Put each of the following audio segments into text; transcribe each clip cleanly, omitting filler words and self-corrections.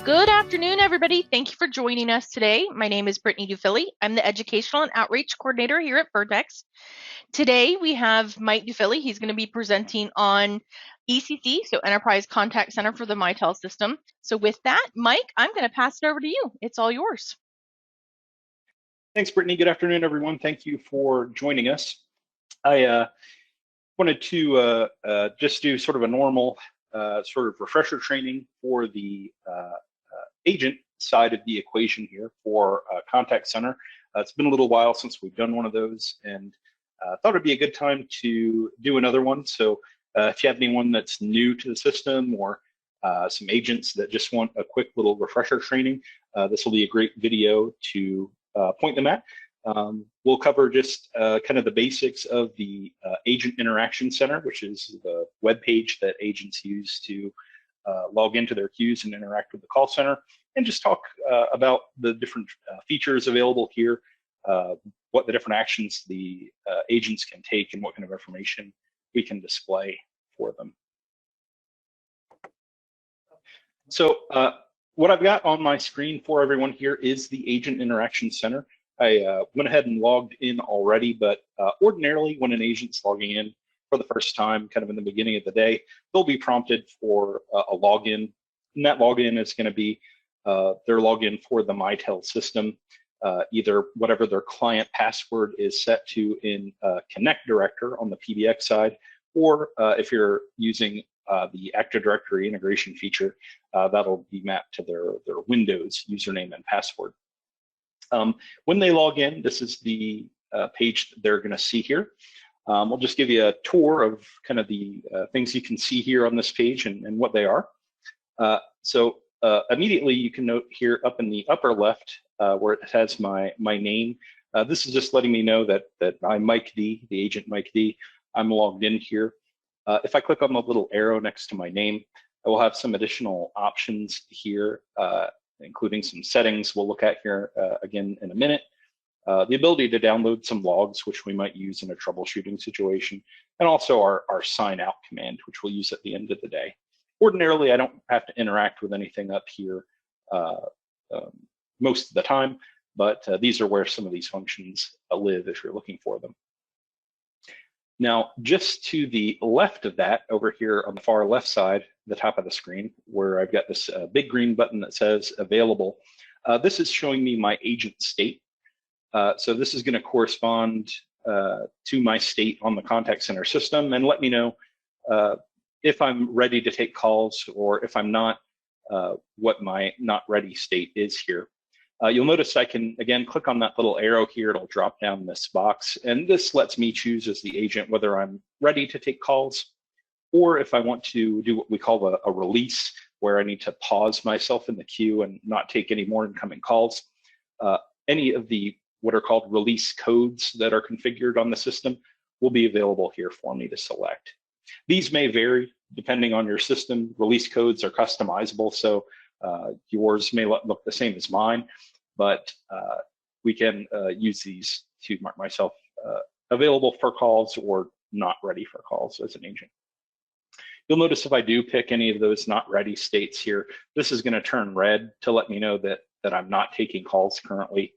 Good afternoon, everybody. Thank you for joining us today. My name is Brittany Dufilly. I'm the Educational and Outreach Coordinator here at Verteks. Today, we have Mike Dufilly. He's going to be presenting on ECC, so Enterprise Contact Center for the Mitel system. So with that, Mike, I'm going to pass it over to you. It's all yours. Thanks, Brittany. Good afternoon, everyone. Thank you for joining us. I wanted to just do sort of a normal sort of refresher training for the agent side of the equation here for Contact Center. It's been a little while since we've done one of those, and thought it'd be a good time to do another one. So if you have anyone that's new to the system or some agents that just want a quick little refresher training, this will be a great video to point them at. We'll cover just kind of the basics of the Agent Interaction Center, which is the web page that agents use to log into their queues and interact with the call center, and just talk about the different features available here, what the different actions the agents can take, and what kind of information we can display for them. So what I've got on my screen for everyone here is the Agent Interaction Center. I went ahead and logged in already, but ordinarily when an agent's logging in for the first time, kind of in the beginning of the day, they'll be prompted for a login, and that login is going to be their login for the Mitel system, either whatever their client password is set to in Connect Director on the PBX side, or if you're using the Active Directory integration feature, that'll be mapped to their Windows username and password. When they log in, this is the page that they're going to see here. We'll just give you a tour of kind of the things you can see here on this page and what they are. So immediately you can note here up in the upper left where it has my name. This is just letting me know that I'm Mike D, the agent Mike D. I'm logged in here. If I click on the little arrow next to my name, I will have some additional options here, including some settings we'll look at here again in a minute. The ability to download some logs, which we might use in a troubleshooting situation, and also our sign out command, which we'll use at the end of the day. Ordinarily, I don't have to interact with anything up here most of the time, but these are where some of these functions live if you're looking for them. Now, just to the left of that, over here on the far left side, the top of the screen, where I've got this big green button that says available, this is showing me my agent state. So this is going to correspond to my state on the contact center system and let me know if I'm ready to take calls, or if I'm not, what my not ready state is here. You'll notice I can, again, click on that little arrow here. It'll drop down this box, and this lets me choose as the agent whether I'm ready to take calls, or if I want to do what we call a release, where I need to pause myself in the queue and not take any more incoming calls. Any of the what are called release codes that are configured on the system will be available here for me to select. These may vary depending on your system. Release codes are customizable, so yours may look the same as mine, but we can use these to mark myself available for calls or not ready for calls as an agent. You'll notice if I do pick any of those not ready states here, this is going to turn red to let me know that I'm not taking calls currently,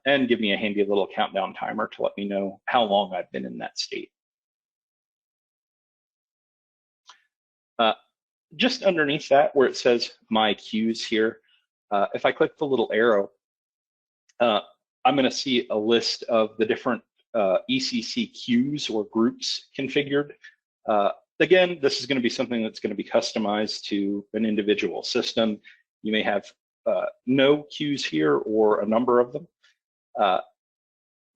and give me a handy little countdown timer to let me know how long I've been in that state. Just underneath that, where it says my queues here, if I click the little arrow, I'm going to see a list of the different ECC queues or groups configured. Again, this is going to be something that's going to be customized to an individual system. You may have no queues here or a number of them.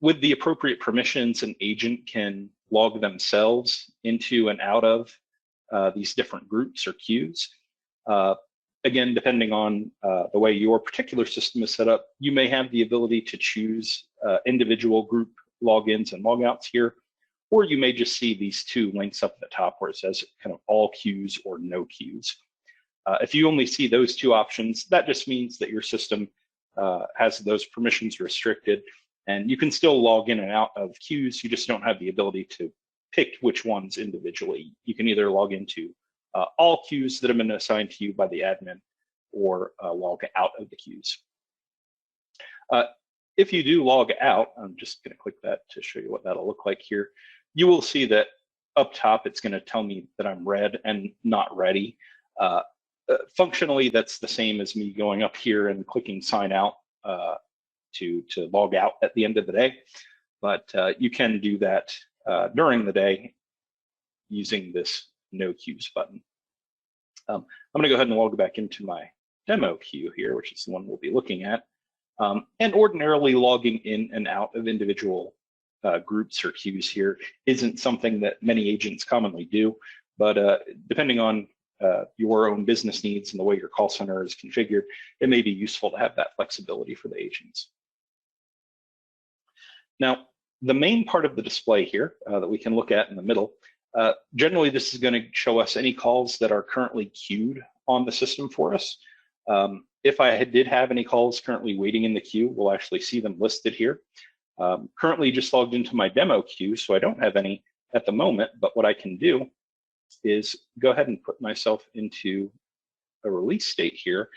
With the appropriate permissions, an agent can log themselves into and out of these different groups or queues. Again, depending on the way your particular system is set up, you may have the ability to choose individual group logins and logouts here, or you may just see these two links up at the top where it says kind of all queues or no queues. If you only see those two options, that just means that your system has those permissions restricted, and you can still log in and out of queues. You just don't have the ability to pick which ones individually. You can either log into all queues that have been assigned to you by the admin, or log out of the queues. If you do log out, I'm just going to click that to show you what that'll look like here. You will see that up top, it's going to tell me that I'm red and not ready. Functionally, that's the same as me going up here and clicking sign out to log out at the end of the day. But you can do that during the day using this no queues button. I'm going to go ahead and log back into my demo queue here, which is the one we'll be looking at. And ordinarily logging in and out of individual groups or queues here isn't something that many agents commonly do, but depending on your own business needs and the way your call center is configured, it may be useful to have that flexibility for the agents. Now, the main part of the display here that we can look at in the middle, generally this is going to show us any calls that are currently queued on the system for us. If I did have any calls currently waiting in the queue, we'll actually see them listed here. Currently just logged into my demo queue, so I don't have any at the moment, but what I can do is go ahead and put myself into a release state here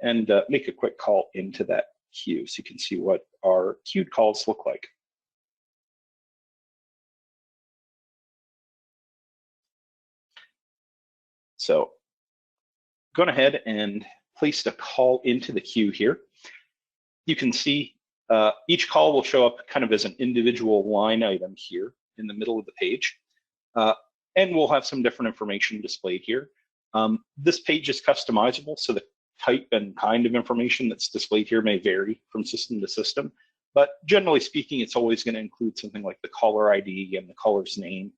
and make a quick call into that queue so you can see what our queued calls look like. So going ahead and placed a call into the queue here. You can see each call will show up kind of as an individual line item here in the middle of the page. And we'll have some different information displayed here. This page is customizable, so the type and kind of information that's displayed here may vary from system to system. But generally speaking, it's always going to include something like the caller ID and the caller's name.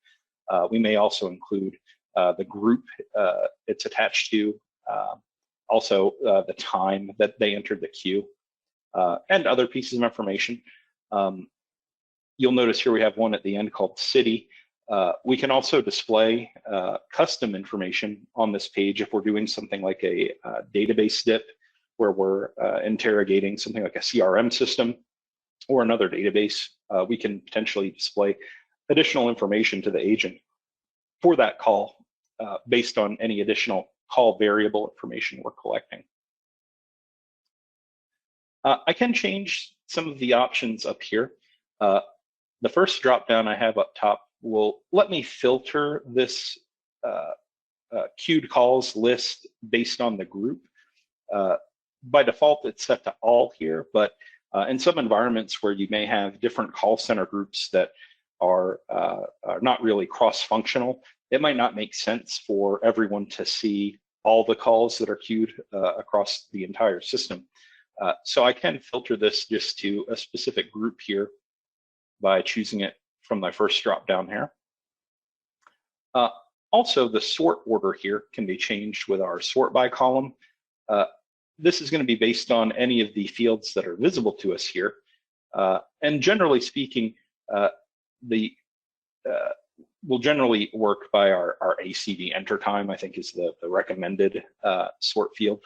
We may also include the group it's attached to, also the time that they entered the queue, and other pieces of information. You'll notice here we have one at the end called city. We can also display custom information on this page if we're doing something like a database dip, where we're interrogating something like a CRM system or another database. We can potentially display additional information to the agent for that call based on any additional call variable information we're collecting. I can change some of the options up here. The first drop down I have up top will let me filter this queued calls list based on the group. By default, it's set to all here, but in some environments where you may have different call center groups that are not really cross-functional, it might not make sense for everyone to see all the calls that are queued across the entire system. So I can filter this just to a specific group here by choosing it from my first drop down here. Also, the sort order here can be changed with our sort by column. This is going to be based on any of the fields that are visible to us here. And generally speaking, will generally work by our ACD enter time, I think is the recommended sort field.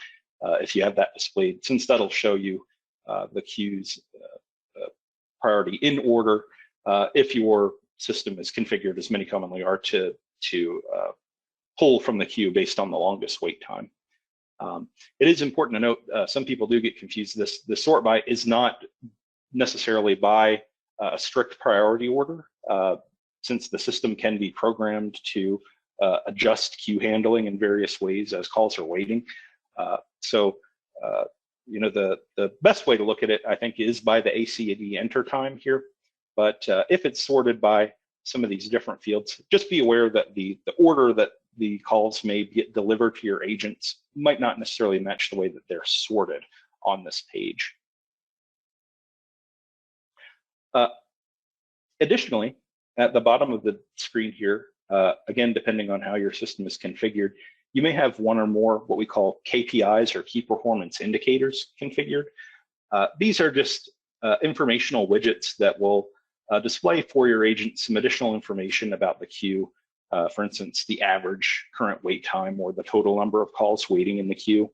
If you have that displayed, since that'll show you the queues priority in order, if your system is configured, as many commonly are, to pull from the queue based on the longest wait time. It is important to note, some people do get confused. The sort by is not necessarily by a strict priority order, since the system can be programmed to adjust queue handling in various ways as calls are waiting. So the best way to look at it, I think, is by the ACD enter time here. But if it's sorted by some of these different fields, just be aware that the order that the calls may get delivered to your agents might not necessarily match the way that they're sorted on this page. Additionally, at the bottom of the screen here, again, depending on how your system is configured, you may have one or more what we call KPIs or key performance indicators configured. These are just informational widgets that will display for your agent some additional information about the queue. For instance, the average current wait time or the total number of calls waiting in the queue.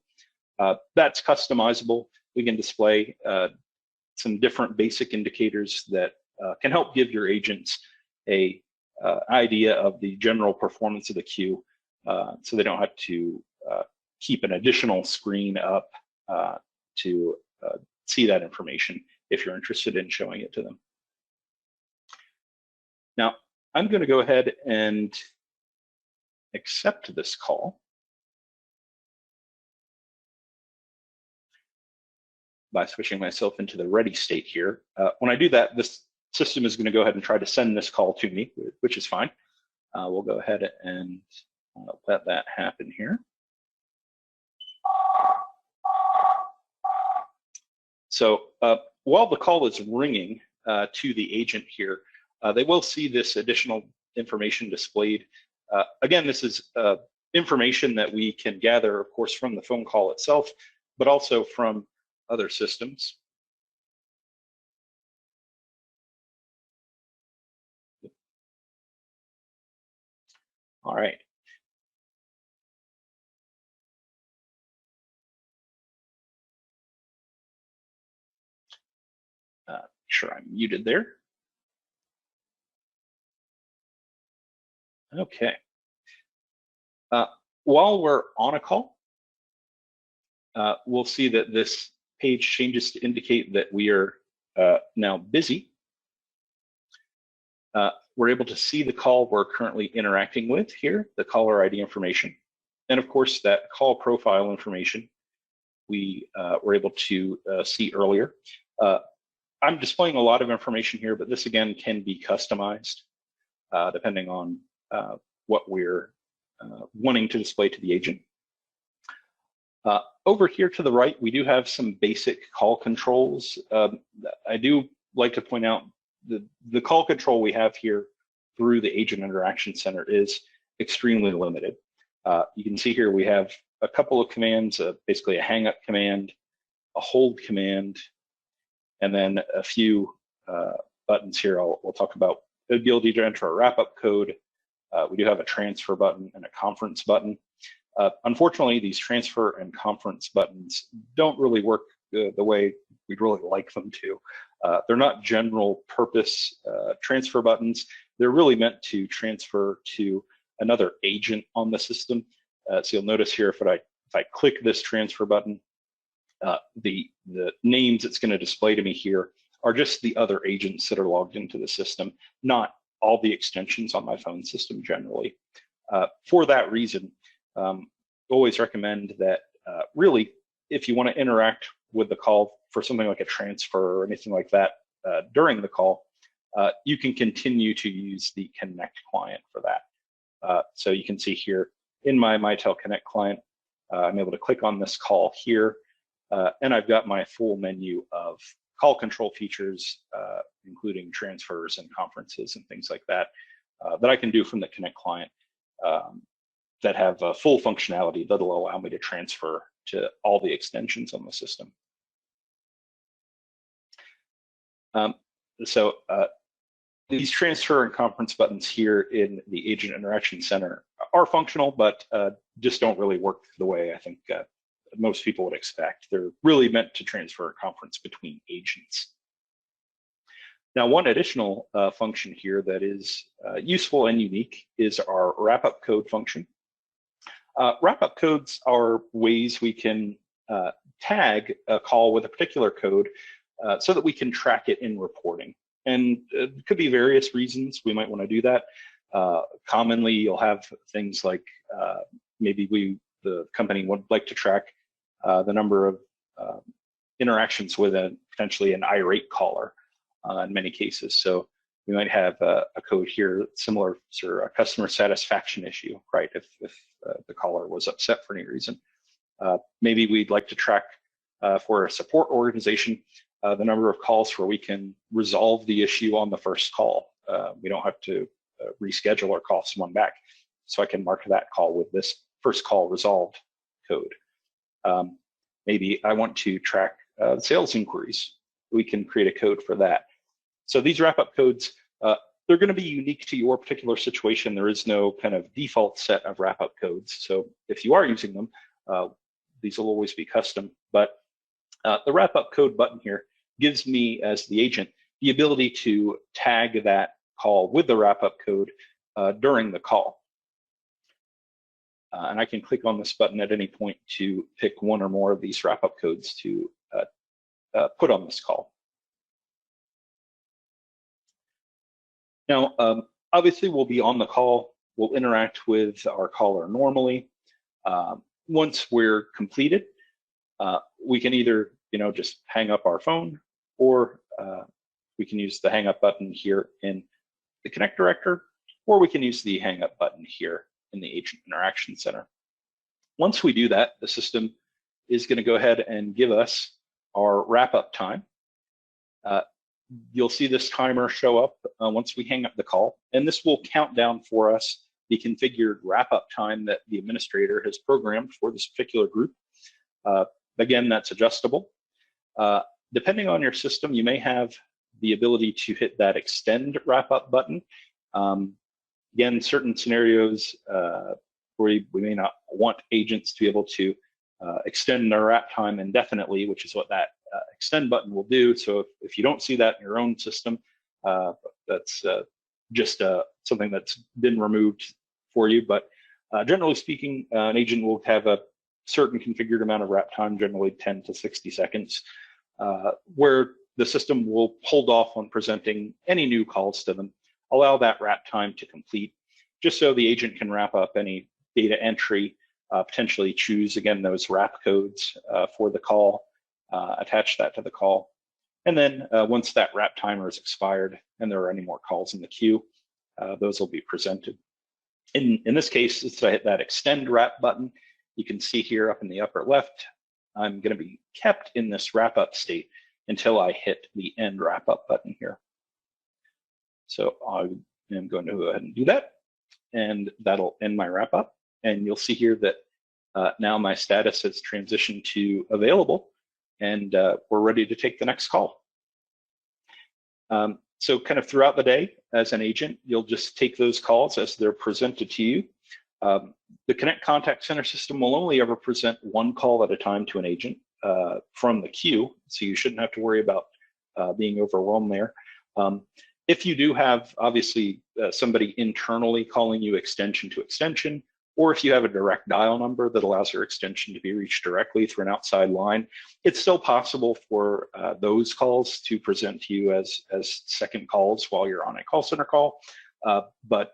That's customizable. We can display some different basic indicators that can help give your agents a idea of the general performance of the queue, so they don't have to keep an additional screen up to see that information if you're interested in showing it to them. Now, I'm going to go ahead and accept this call by switching myself into the ready state here. When I do that, this system is going to go ahead and try to send this call to me, which is fine. We'll go ahead and let that happen here. So while the call is ringing to the agent here, they will see this additional information displayed. Again, this is information that we can gather, of course, from the phone call itself, but also from other systems. All right. Sure, I'm muted there. Okay. While we're on a call, we'll see that this page changes to indicate that we are now busy. We're able to see the call we're currently interacting with here, the caller ID information. And of course, that call profile information we were able to see earlier. I'm displaying a lot of information here, but this again can be customized depending on what we're wanting to display to the agent. Over here to the right, we do have some basic call controls. I do like to point out the call control we have here through the Agent Interaction Center is extremely limited. You can see here we have a couple of commands, basically a hang up command, a hold command, and then a few buttons here we'll talk about. The ability to enter a wrap-up code. We do have a transfer button and a conference button. Unfortunately, these transfer and conference buttons don't really work the way we'd really like them to. They're not general purpose transfer buttons. They're really meant to transfer to another agent on the system. So you'll notice here if I click this transfer button, the names it's going to display to me here are just the other agents that are logged into the system, not all the extensions on my phone system generally. For that reason, always recommend that really, if you want to interact with the call for something like a transfer or anything like that during the call, you can continue to use the Connect client for that. So you can see here in my Mitel Connect client, I'm able to click on this call here, and I've got my full menu of call control features, including transfers and conferences and things like that, that I can do from the Connect client that have full functionality that'll allow me to transfer to all the extensions on the system. These transfer and conference buttons here in the Agent Interaction Center are functional, but just don't really work the way I think most people would expect. They're really meant to transfer a conference between agents. Now, one additional function here that is useful and unique is our wrap-up code function. Wrap-up codes are ways we can tag a call with a particular code so that we can track it in reporting. And it could be various reasons we might want to do that. Commonly, you'll have things like maybe the company would like to track the number of interactions with potentially an irate caller in many cases. So we might have a code here similar to a customer satisfaction issue, right? If the caller was upset for any reason. Maybe we'd like to track for a support organization the number of calls where we can resolve the issue on the first call. We don't have to reschedule or call someone back. So I can mark that call with this first call resolved code. Maybe I want to track sales inquiries. We can create a code for that. So these wrap-up codes, they're going to be unique to your particular situation. There is no kind of default set of wrap-up codes. So if you are using them, these will always be custom. But the wrap-up code button here gives me, as the agent, the ability to tag that call with the wrap-up code during the call. And I can click on this button at any point to pick one or more of these wrap-up codes to put on this call. Now, obviously, we'll be on the call. We'll interact with our caller normally. Once we're completed, we can either, just hang up our phone, or we can use the hang up button here in the Connect director, or we can use the hang up button here in the Agent Interaction Center. Once we do that, the system is going to go ahead and give us our wrap-up time. You'll see this timer show up once we hang up the call, and this will count down for us the configured wrap-up time that the administrator has programmed for this particular group. Again, that's adjustable. Depending on your system, you may have the ability to hit that extend wrap-up button. Again, certain scenarios where we may not want agents to be able to extend their wrap time indefinitely, which is what that extend button will do. So if you don't see that in your own system, that's just something that's been removed for you. But generally speaking, an agent will have a certain configured amount of wrap time, generally 10 to 60 seconds, where the system will hold off on presenting any new calls to them, allow that wrap time to complete, just so the agent can wrap up any data entry, potentially choose, again, those wrap codes for the call, attach that to the call. And then once that wrap timer is expired and there are any more calls in the queue, those will be presented. In this case, it's I hit that extend wrap button. You can see here up in the upper left, I'm going to be kept in this wrap up state until I hit the end wrap up button here. So I am going to go ahead and do that, and that'll end my wrap up. And you'll see here that now my status has transitioned to available, and we're ready to take the next call. So kind of throughout the day as an agent, you'll just take those calls as they're presented to you. The Connect Contact Center system will only ever present one call at a time to an agent from the queue, so you shouldn't have to worry about being overwhelmed there. If you do have, obviously, somebody internally calling you extension to extension, or if you have a direct dial number that allows your extension to be reached directly through an outside line, it's still possible for those calls to present to you as second calls while you're on a call center call, but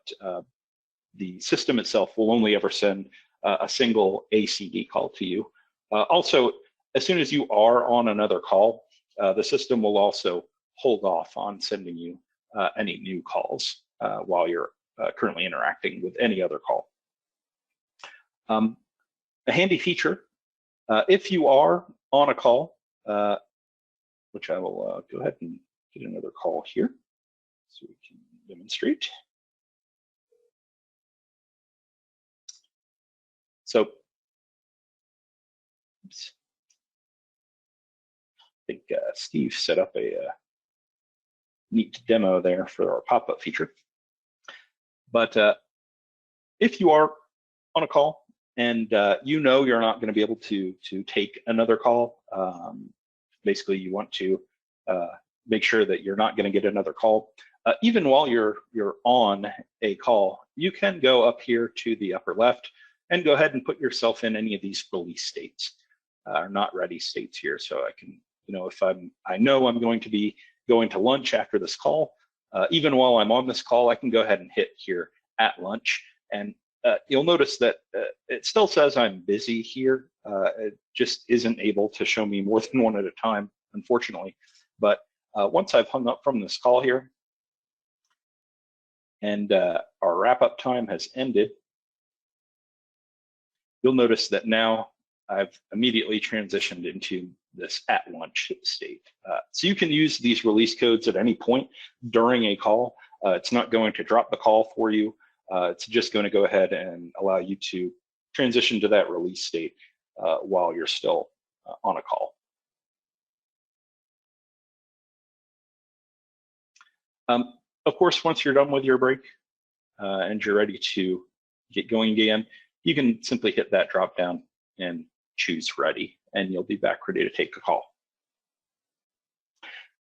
the system itself will only ever send a single ACD call to you. Also, as soon as you are on another call, the system will also hold off on sending you any new calls while you're currently interacting with any other call. A handy feature, if you are on a call, which I will go ahead and get another call here so we can demonstrate. So, oops. I think Steve set up a neat demo there for our pop-up feature. But if you are on a call and you know you're not going to be able to take another call, basically you want to make sure that you're not going to get another call. Even while you're on a call, you can go up here to the upper left and go ahead and put yourself in any of these release states, or not ready states here. So I can, if I know I'm going to be going to lunch after this call, even while I'm on this call, I can go ahead and hit here at lunch, and you'll notice that it still says I'm busy here. It just isn't able to show me more than one at a time, unfortunately. But once I've hung up from this call here, and our wrap-up time has ended, you'll notice that now I've immediately transitioned into this at lunch state. So you can use these release codes at any point during a call. It's not going to drop the call for you. It's just going to go ahead and allow you to transition to that release state while you're still on a call. Of course, once you're done with your break and you're ready to get going again, you can simply hit that drop down and choose ready, and you'll be back ready to take a call.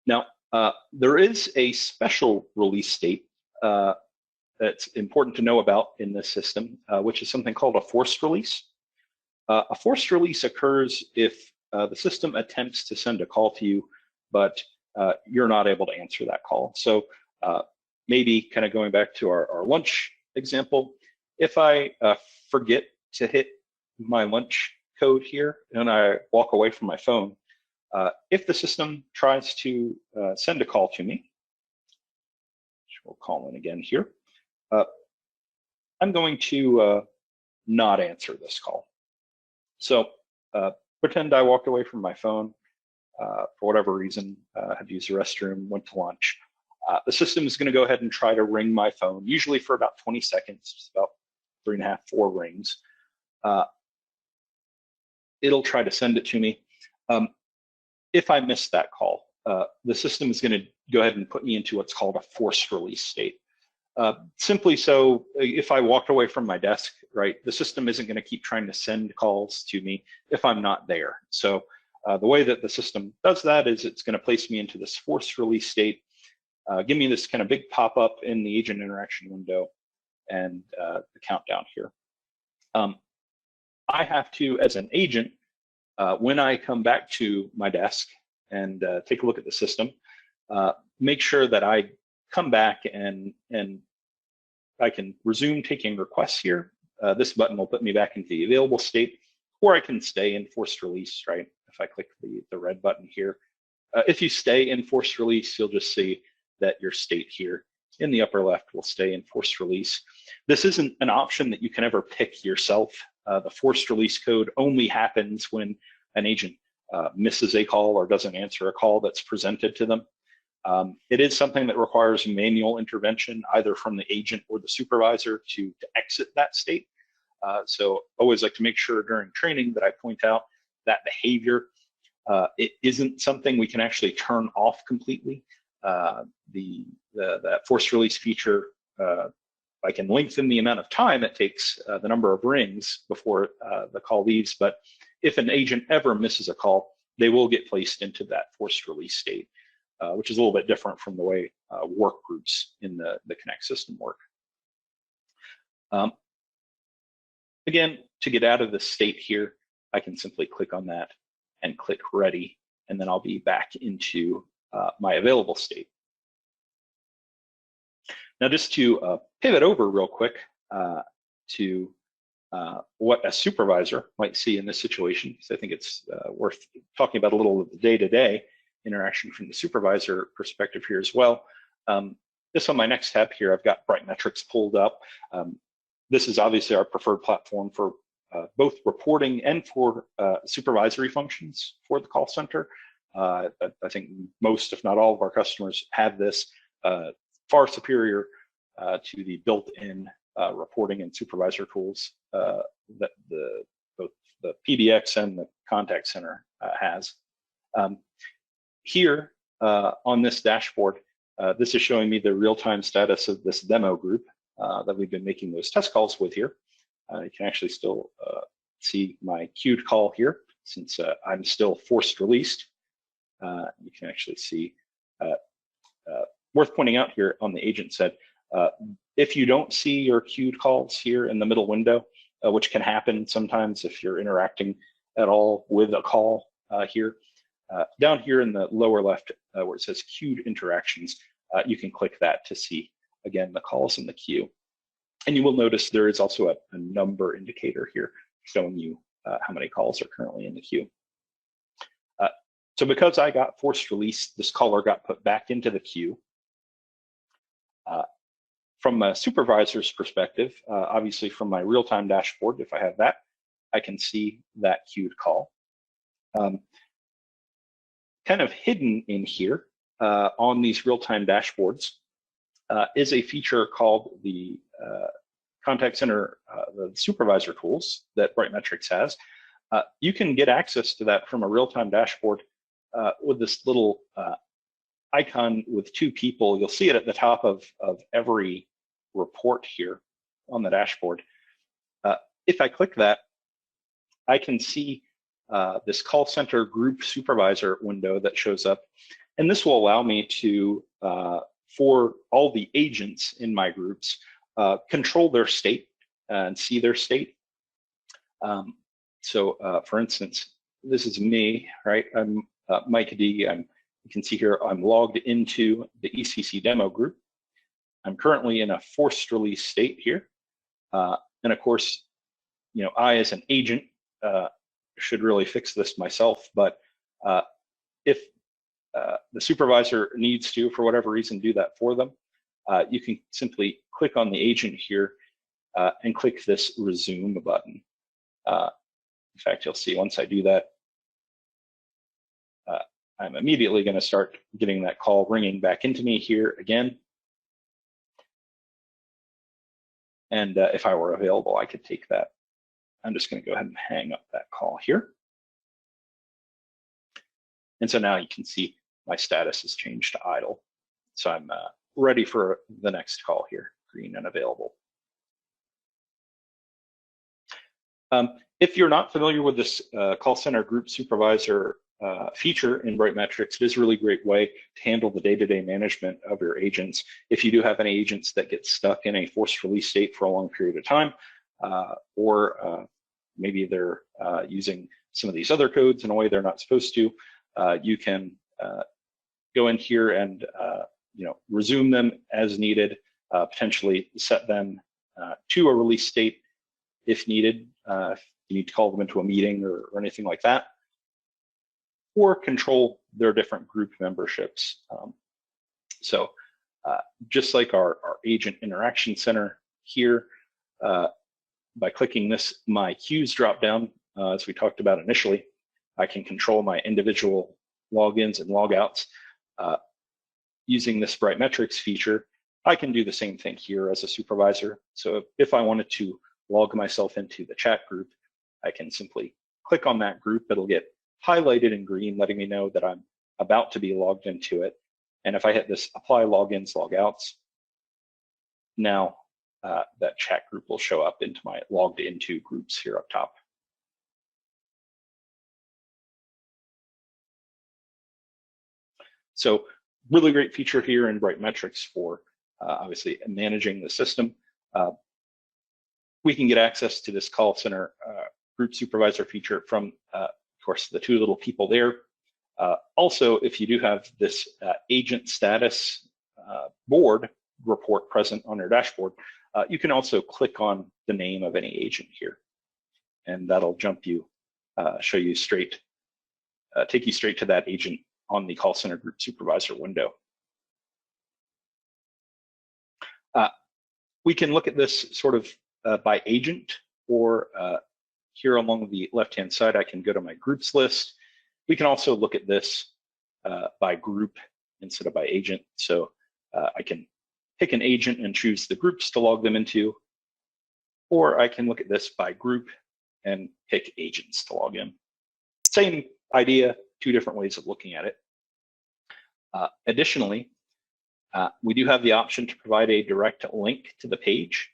Now, there is a special release state that's important to know about in this system, which is something called a forced release. A forced release occurs if the system attempts to send a call to you, but you're not able to answer that call. So maybe kind of going back to our lunch example, if I forget to hit my lunch code here and I walk away from my phone, if the system tries to send a call to me, which we'll call in again here, I'm going to not answer this call. So pretend I walked away from my phone for whatever reason, had to use the restroom, went to lunch. The system is going to go ahead and try to ring my phone, usually for about 20 seconds, about 3.5, 4 rings. It'll try to send it to me. If I miss that call, the system is going to go ahead and put me into what's called a forced release state. Simply so, if I walked away from my desk, right, the system isn't going to keep trying to send calls to me if I'm not there. So the way that the system does that is it's going to place me into this forced release state, give me this kind of big pop-up in the agent interaction window, and the countdown here. I have to, as an agent, when I come back to my desk and take a look at the system, make sure that I come back and I can resume taking requests here. This button will put me back into the available state, or I can stay in forced release, right? If I click the red button here. If you stay in forced release, you'll just see that your state here in the upper left will stay in forced release. This isn't an option that you can ever pick yourself. The forced release code only happens when an agent misses a call or doesn't answer a call that's presented to them. It is something that requires manual intervention, either from the agent or the supervisor to exit that state. So always like to make sure during training that I point out that behavior. It isn't something we can actually turn off completely. That forced release feature, I can lengthen the amount of time it takes, the number of rings before the call leaves, but if an agent ever misses a call, they will get placed into that forced release state, which is a little bit different from the way work groups in the Connect system work. Again, to get out of this state here, I can simply click on that and click ready, and then I'll be back into my available state. Now, just to pivot over real quick to what a supervisor might see in this situation, because I think it's worth talking about a little of the day-to-day interaction from the supervisor perspective here as well. Just on my next tab here, I've got BrightMetrics pulled up. This is obviously our preferred platform for both reporting and for supervisory functions for the call center. I think most, if not all, of our customers have this, far superior to the built-in reporting and supervisor tools that both the PBX and the contact center has. Here on this dashboard, this is showing me the real-time status of this demo group that we've been making those test calls with here. You can actually still see my queued call here since I'm still forced released. You can actually see, worth pointing out here on the agent side, if you don't see your queued calls here in the middle window, which can happen sometimes if you're interacting at all with a call here, down here in the lower left where it says queued interactions, you can click that to see, again, the calls in the queue. And you will notice there is also a number indicator here showing you how many calls are currently in the queue. So because I got forced release, this caller got put back into the queue. From a supervisor's perspective, obviously from my real-time dashboard, if I have that, I can see that queued call. Kind of hidden in here on these real-time dashboards is a feature called the contact center, the supervisor tools that BrightMetrics has. You can get access to that from a real-time dashboard with this little icon with 2 people. You'll see it at the top of every report here on the dashboard. If I click that, I can see this call center group supervisor window that shows up. And this will allow me to, for all the agents in my groups, control their state and see their state. For instance, this is me, right? I'm Mike D. You can see here I'm logged into the ECC demo group. I'm currently in a forced release state here. And of course, I as an agent should really fix this myself, but if the supervisor needs to, for whatever reason, do that for them, you can simply click on the agent here and click this resume button. In fact, you'll see once I do that, I'm immediately going to start getting that call ringing back into me here again. And if I were available, I could take that. I'm just going to go ahead and hang up that call here. And so now you can see my status has changed to idle. So I'm ready for the next call here, green and available. If you're not familiar with this call center group supervisor feature in BrightMetrics, it is a really great way to handle the day-to-day management of your agents. If you do have any agents that get stuck in a forced release state for a long period of time, or maybe they're using some of these other codes in a way they're not supposed to, you can go in here and resume them as needed, potentially set them to a release state if needed, if you need to call them into a meeting or anything like that, or control their different group memberships. Just like our agent interaction center here, by clicking this My Queues dropdown, as we talked about initially, I can control my individual logins and logouts. Using this BrightMetrics feature, I can do the same thing here as a supervisor. So if I wanted to log myself into the chat group, I can simply click on that group. It'll get highlighted in green, letting me know that I'm about to be logged into it. And if I hit this Apply Logins, Logouts, now that chat group will show up into my logged into groups here up top. So really great feature here in BrightMetrics for obviously managing the system. We can get access to this call center group supervisor feature from, of course, the two little people there. Also, if you do have this agent status board report present on your dashboard, you can also click on the name of any agent here, and that'll jump you, show you straight, take you straight to that agent on the call center group supervisor window. We can look at this sort of by agent, or here along the left-hand side, I can go to my groups list. We can also look at this by group instead of by agent. So I can pick an agent and choose the groups to log them into, or I can look at this by group and pick agents to log in. Same idea, two different ways of looking at it. Additionally, we do have the option to provide a direct link to the page.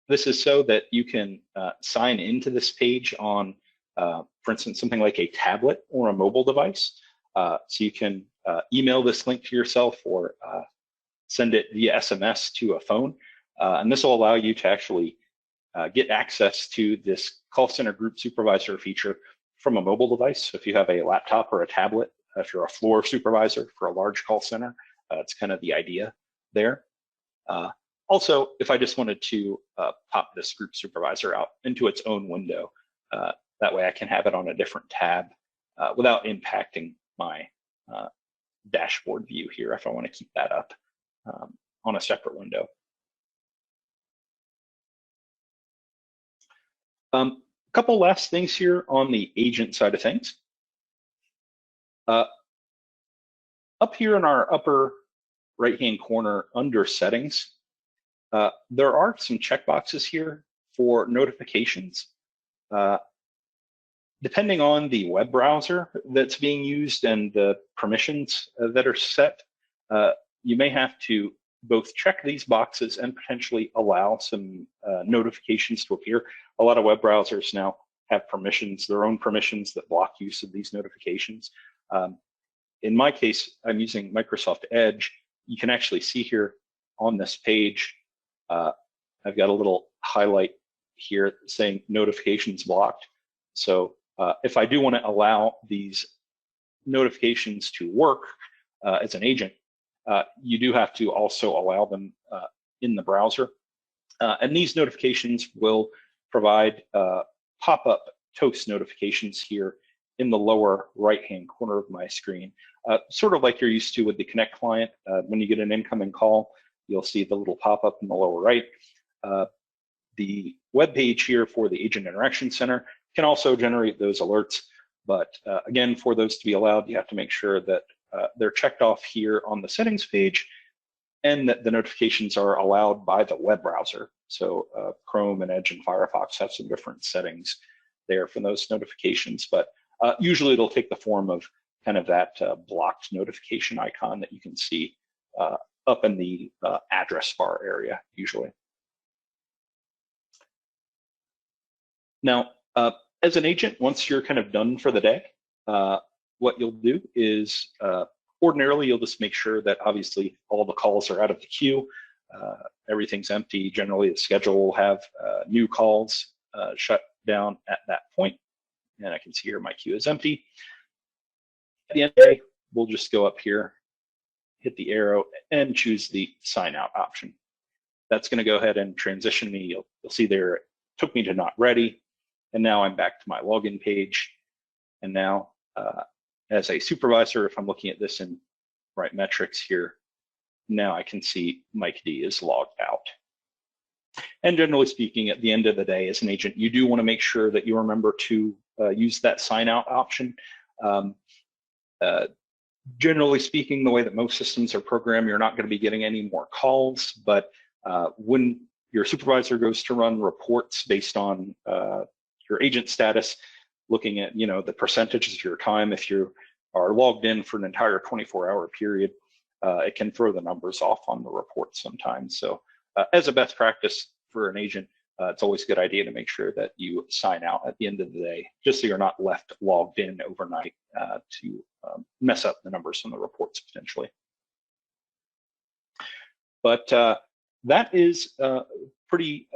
This is so that you can sign into this page on, for instance, something like a tablet or a mobile device. So you can email this link to yourself or send it via SMS to a phone. And this will allow you to actually get access to this call center group supervisor feature from a mobile device. So if you have a laptop or a tablet, if you're a floor supervisor for a large call center, it's kind of the idea there. Also, if I just wanted to pop this group supervisor out into its own window, that way I can have it on a different tab without impacting my dashboard view here if I want to keep that up on a separate window. A couple last things here on the agent side of things. Up here in our upper right-hand corner under settings, there are some checkboxes here for notifications. Depending on the web browser that's being used and the permissions that are set, you may have to both check these boxes and potentially allow some notifications to appear. A lot of web browsers now have permissions, their own permissions that block use of these notifications. In my case, I'm using Microsoft Edge. You can actually see here on this page, I've got a little highlight here saying notifications blocked. So if I do want to allow these notifications to work as an agent, you do have to also allow them in the browser. And these notifications will provide pop-up toast notifications here in the lower right-hand corner of my screen, sort of like you're used to with the Connect client. When you get an incoming call, you'll see the little pop-up in the lower right. The web page here for the Agent Interaction Center can also generate those alerts, but again, for those to be allowed, you have to make sure that they're checked off here on the settings page, and that the notifications are allowed by the web browser. So Chrome and Edge and Firefox have some different settings there for those notifications, but usually it'll take the form of kind of that blocked notification icon that you can see up in the address bar area usually. Now, as an agent, once you're kind of done for the day, what you'll do is ordinarily you'll just make sure that obviously all the calls are out of the queue, everything's empty. Generally, the schedule will have new calls shut down at that point, and I can see here my queue is empty. At the end of the day, we'll just go up here, hit the arrow, and choose the sign out option. That's going to go ahead and transition me. You'll see there it took me to not ready, and now I'm back to my login page. And now, as a supervisor, if I'm looking at this in BrightMetrics here, now I can see Mike D is logged out. And generally speaking, at the end of the day, as an agent, you do want to make sure that you remember to use that sign out option. Generally speaking, the way that most systems are programmed, you're not going to be getting any more calls, but when your supervisor goes to run reports based on your agent status, looking at the percentages of your time, if you are logged in for an entire 24-hour period, it can throw the numbers off on the report sometimes. So as a best practice for an agent, it's always a good idea to make sure that you sign out at the end of the day, just so you're not left logged in overnight to mess up the numbers on the reports potentially. But that is a pretty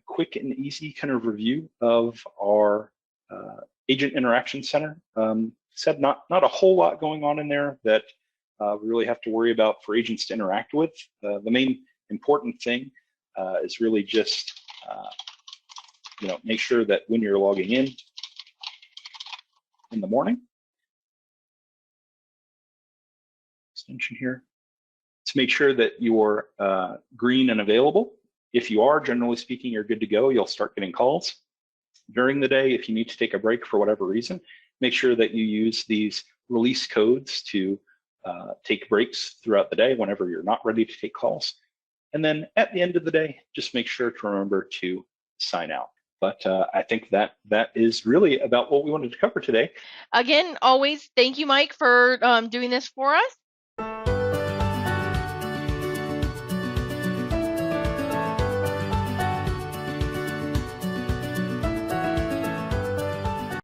quick and easy kind of review of our Agent Interaction Center. Said not a whole lot going on in there that we really have to worry about for agents to interact with. The main important thing is really just make sure that when you're logging in the morning, extension here, to make sure that you're green and available. If you are, generally speaking, you're good to go. You'll start getting calls. During the day, if you need to take a break for whatever reason, make sure that you use these release codes to take breaks throughout the day whenever you're not ready to take calls. And then at the end of the day, just make sure to remember to sign out. But I think that is really about what we wanted to cover today. Again, always thank you, Mike, for doing this for us.